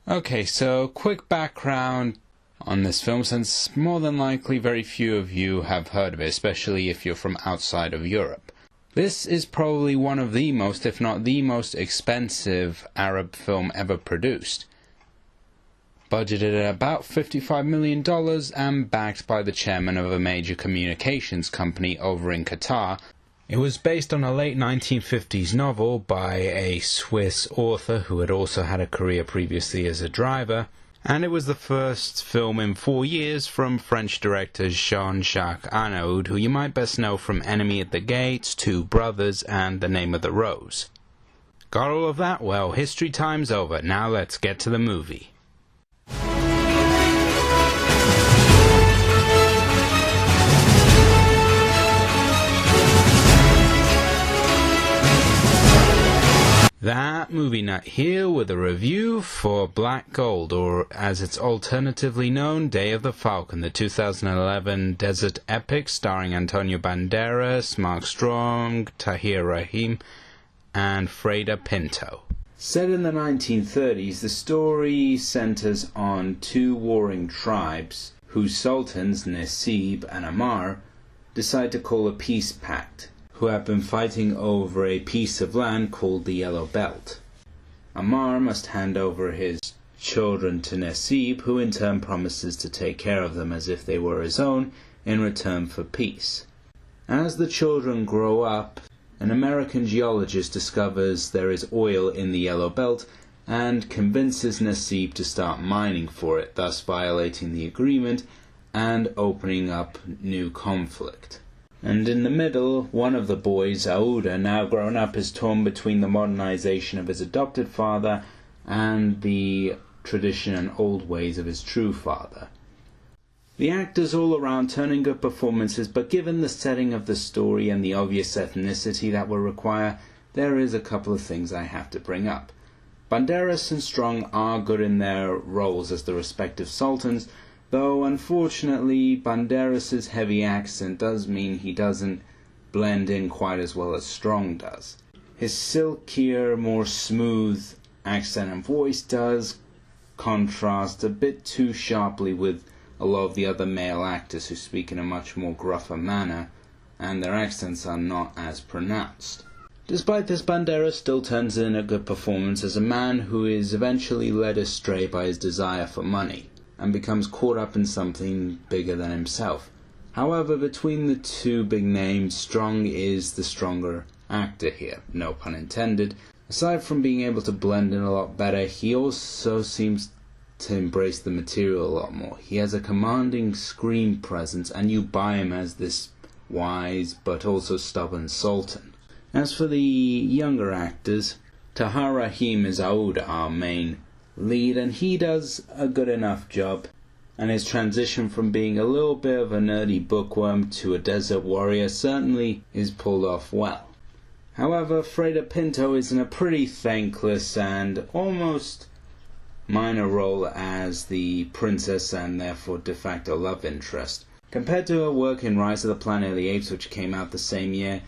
Okay, so quick background on this film, since more than likely very few of you have heard of it, especially if you're from outside of Europe. This is probably one of the most, if not the most expensive Arab film ever produced. Budgeted at about $55 million and backed by the chairman of a major communications company over in Qatar. It was based on a late 1950s novel by a Swiss author who had also had a career previously as a driver, and it was the first film in 4 years from French director Jean-Jacques Annaud, who you might best know from Enemy at the Gates, Two Brothers, and The Name of the Rose. Got all of that? Well, history time's over. Now let's get to the movie. That Movie Nut here with a review for Black Gold, or as it's alternatively known, Day of the Falcon, the 2011 desert epic starring Antonio Banderas, Mark Strong, Tahir Rahim, and Freda Pinto. Set in the 1930s, the story centers on two warring tribes whose sultans, Nasib and Ammar, decide to call a peace pact, who have been fighting over a piece of land called the Yellow Belt. Ammar must hand over his children to Nasib, who in turn promises to take care of them as if they were his own in return for peace. As the children grow up, an American geologist discovers there is oil in the Yellow Belt and convinces Nasib to start mining for it, thus violating the agreement and opening up new conflict. And in the middle, one of the boys, Aouda, now grown up, is torn between the modernization of his adopted father and the tradition and old ways of his true father. The actors all around turn in good performances, but given the setting of the story and the obvious ethnicity that will require, there is a couple of things I have to bring up. Banderas and Strong are good in their roles as the respective sultans, though unfortunately Banderas' heavy accent does mean he doesn't blend in quite as well as Strong does. His silkier, more smooth accent and voice does contrast a bit too sharply with a lot of the other male actors who speak in a much more gruffer manner, and their accents are not as pronounced. Despite this, Banderas still turns in a good performance as a man who is eventually led astray by his desire for money and becomes caught up in something bigger than himself. However, between the two big names, Strong is the stronger actor here, no pun intended. Aside from being able to blend in a lot better, he also seems to embrace the material a lot more. He has a commanding screen presence, and you buy him as this wise but also stubborn sultan. As for the younger actors, Tahir Rahim is Aouda, our main lead, and he does a good enough job, and his transition from being a little bit of a nerdy bookworm to a desert warrior certainly is pulled off well. However, Freda Pinto is in a pretty thankless and almost minor role as the princess and therefore de facto love interest. Compared to her work in Rise of the Planet of the Apes, which came out the same year,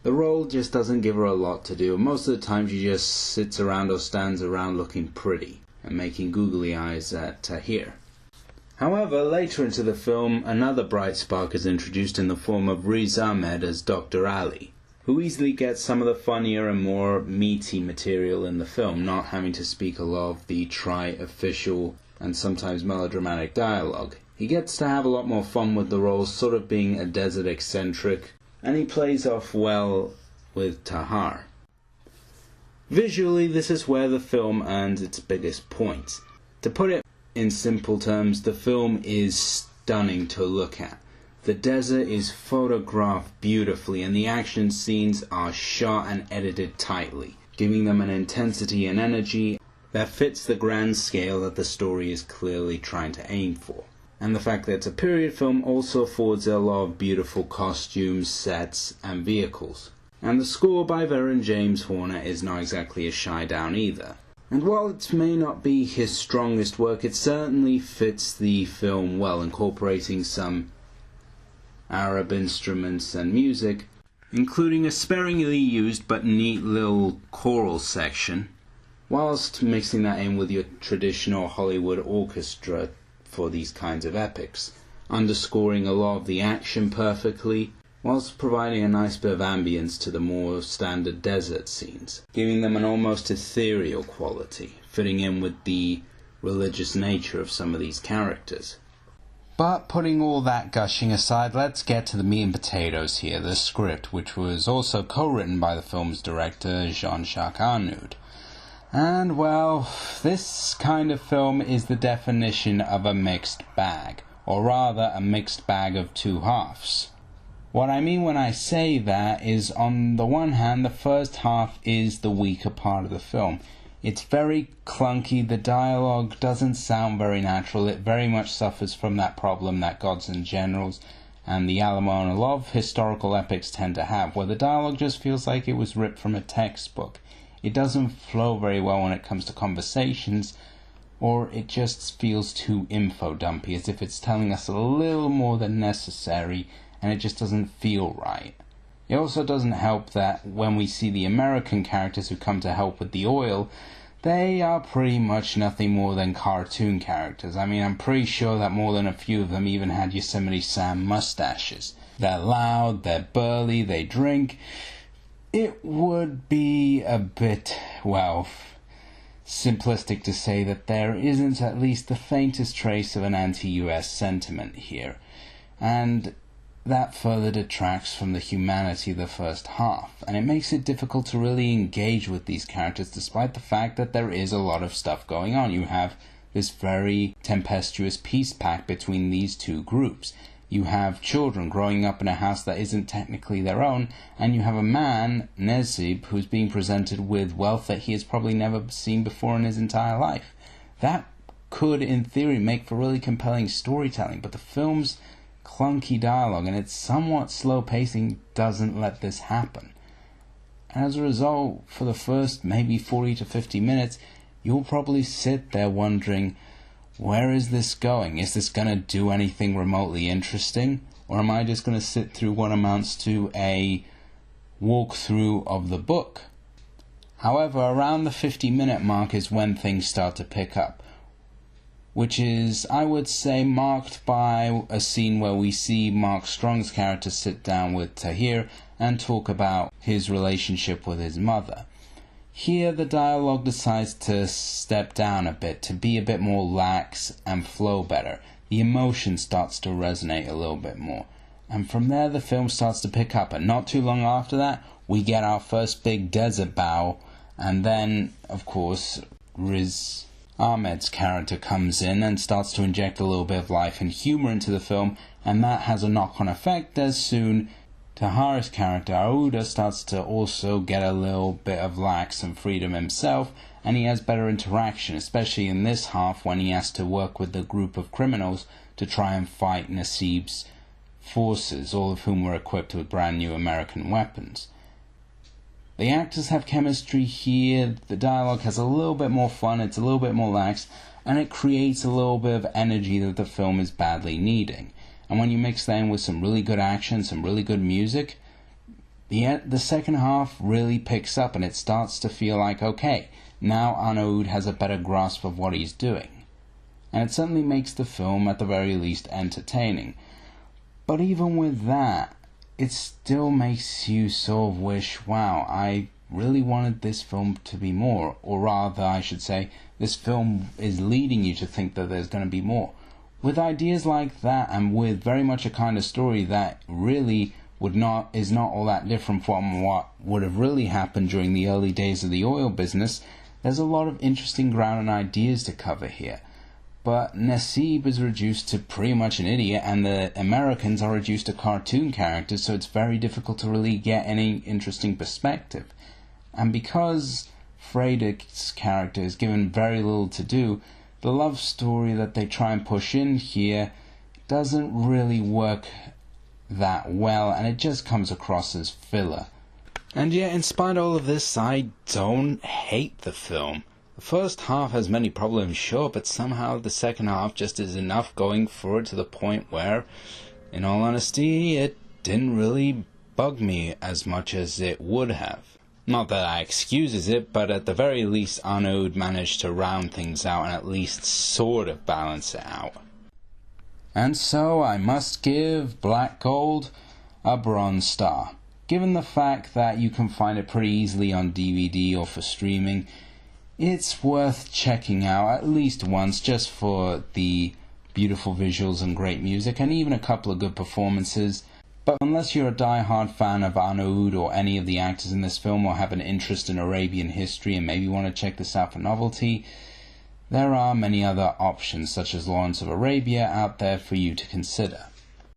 the role just doesn't give her a lot to do. Most of the time she just sits around or stands around looking pretty and making googly eyes at Tahir. However, later into the film, another bright spark is introduced in the form of Riz Ahmed as Dr. Ali, who easily gets some of the funnier and more meaty material in the film, not having to speak a lot of the official and sometimes melodramatic dialogue. He gets to have a lot more fun with the role, sort of being a desert eccentric, and he plays off well with Tahir. Visually, this is where the film earns its biggest points. To put it in simple terms, the film is stunning to look at. The desert is photographed beautifully, and the action scenes are shot and edited tightly, giving them an intensity and energy that fits the grand scale that the story is clearly trying to aim for. And the fact that it's a period film also affords a lot of beautiful costumes, sets, and vehicles. And the score by veteran James Horner is not exactly a shy down either. And while it may not be his strongest work, it certainly fits the film well, incorporating some Arab instruments and music, including a sparingly used but neat little choral section, whilst mixing that in with your traditional Hollywood orchestra for these kinds of epics, underscoring a lot of the action perfectly, whilst providing a nice bit of ambience to the more standard desert scenes, giving them an almost ethereal quality, fitting in with the religious nature of some of these characters. But putting all that gushing aside, let's get to the meat and potatoes here, the script, which was also co-written by the film's director, Jean-Jacques Arnaud. And, well, this kind of film is the definition of a mixed bag, or rather a mixed bag of two halves. What I mean when I say that is, on the one hand, the first half is the weaker part of the film. It's very clunky, the dialogue doesn't sound very natural, it very much suffers from that problem that Gods and Generals and the Alamo and a lot of historical epics tend to have, where the dialogue just feels like it was ripped from a textbook. It doesn't flow very well when it comes to conversations, or it just feels too info-dumpy, as if it's telling us a little more than necessary, and it just doesn't feel right. It also doesn't help that when we see the American characters who come to help with the oil, they are pretty much nothing more than cartoon characters. I mean, I'm pretty sure that more than a few of them even had Yosemite Sam mustaches. They're loud, they're burly, they drink. It would be a bit, well, simplistic to say that there isn't at least the faintest trace of an anti-US sentiment here. And that further detracts from the humanity of the first half, and it makes it difficult to really engage with these characters despite the fact that there is a lot of stuff going on. You have this very tempestuous peace pact between these two groups. You have children growing up in a house that isn't technically their own, and you have a man, Nezib, who's being presented with wealth that he has probably never seen before in his entire life. That could, in theory, make for really compelling storytelling, but the film's clunky dialogue and its somewhat slow pacing doesn't let this happen. And as a result, for the first maybe 40 to 50 minutes, you'll probably sit there wondering, where is this going? Is this going to do anything remotely interesting? Or am I just going to sit through what amounts to a walkthrough of the book? However, around the 50-minute mark is when things start to pick up, which is, I would say, marked by a scene where we see Mark Strong's character sit down with Tahir and talk about his relationship with his mother. Here, the dialogue decides to step down a bit, to be a bit more lax and flow better. The emotion starts to resonate a little bit more. And from there, the film starts to pick up. And not too long after that, we get our first big desert battle. And then, of course, Riz Ahmed's character comes in and starts to inject a little bit of life and humor into the film, and that has a knock-on effect as soon Tahir's character Aouda starts to also get a little bit of lax and freedom himself, and he has better interaction, especially in this half when he has to work with the group of criminals to try and fight Nasib's forces, all of whom were equipped with brand new American weapons. The actors have chemistry here, the dialogue has a little bit more fun, it's a little bit more lax, and it creates a little bit of energy that the film is badly needing. And when you mix that in with some really good action, some really good music, the second half really picks up and it starts to feel like, okay, now Arnaud has a better grasp of what he's doing. And it certainly makes the film, at the very least, entertaining. But even with that, it still makes you sort of wish, wow, I really wanted this film to be more. Or rather, I should say, this film is leading you to think that there's going to be more. With ideas like that, and with very much a kind of story that really is not all that different from what would have really happened during the early days of the oil business, there's a lot of interesting ground and ideas to cover here. But Nasib is reduced to pretty much an idiot, and the Americans are reduced to cartoon characters, so it's very difficult to really get any interesting perspective. And because Frederick's character is given very little to do, the love story that they try and push in here doesn't really work that well, and it just comes across as filler. And yet, in spite of all of this, I don't hate the film. The first half has many problems, sure, but somehow the second half just is enough going for it to the point where, in all honesty, it didn't really bug me as much as it would have. Not that that excuses it, but at the very least Arnaud managed to round things out and at least sort of balance it out. And so I must give Black Gold a bronze star. Given the fact that you can find it pretty easily on DVD or for streaming, it's worth checking out at least once just for the beautiful visuals and great music and even a couple of good performances. But unless you're a die-hard fan of Arnaud or any of the actors in this film, or have an interest in Arabian history and maybe want to check this out for novelty, there are many other options such as Lawrence of Arabia out there for you to consider.